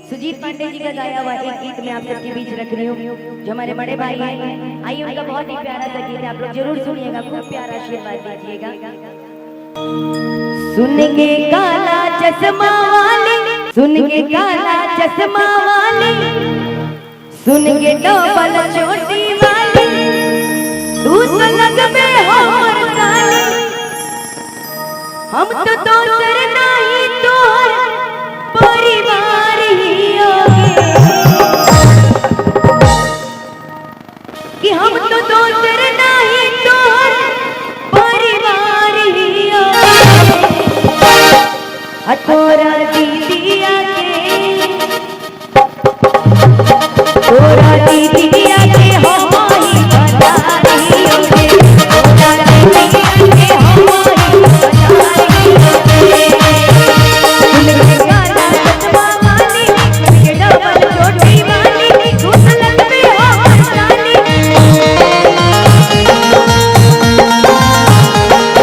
सुजीत पांडे जी का गाया हुआ एक गीत में आप सबके बीच रख रही हूँ, जो हमारे बड़े भाई हैं। आइए उनका बहुत ही प्यारा सा गीत है, आप लोग जरूर सुनिएगा, खूब प्यारा आशीर्वाद दीजिएगा। सुन के काला चश्मा वाली, सुन के काला चश्मा वाली, सुन के डबल चोटी वाली, तू तो लगबे हमर साली, हम तो दोसर नहीं तोहर परिवार ही होगे, कि हम तो दोसर नहीं तोहर परिवार ही होगे। तोरा दीदिया के, तोरा दीदिया के हमारी बधाई होगे, तोरा दीदिया के हमारी बधाई होगे। सुन के काला चश्मा वाली, सुन के डबल चोटी वाली, तू तो लगबे हमर साली,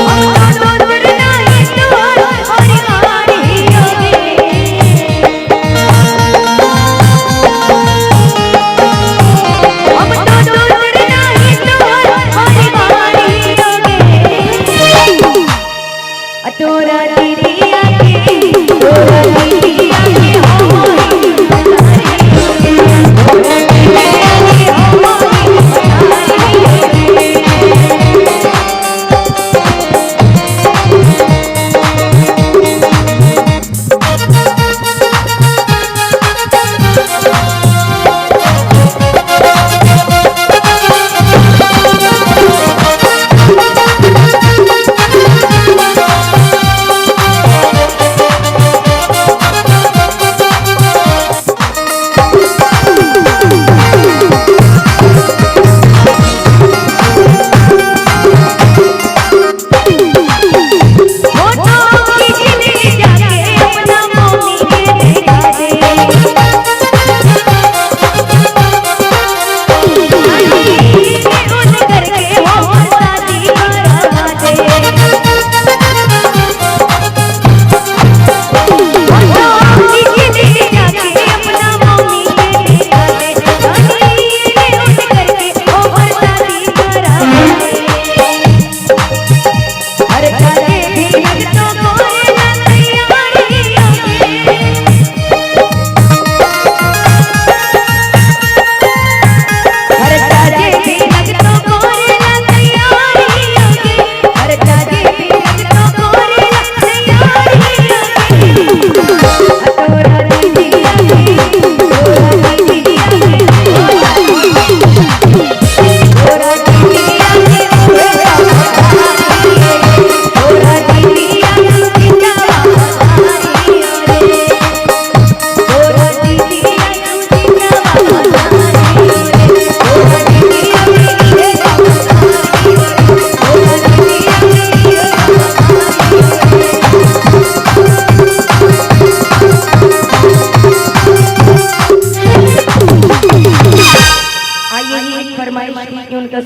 हम तो दोसर नहीं तोहर परिवार ही होगे। हम तो दोसर नहीं तोहर परिवार ही होगे। तोरा दीदिया के, तोरा दीदिया के हमारी बधाई होगे, तोरा दीदिया के हमारी बधाई होगे। फरमाइश उनका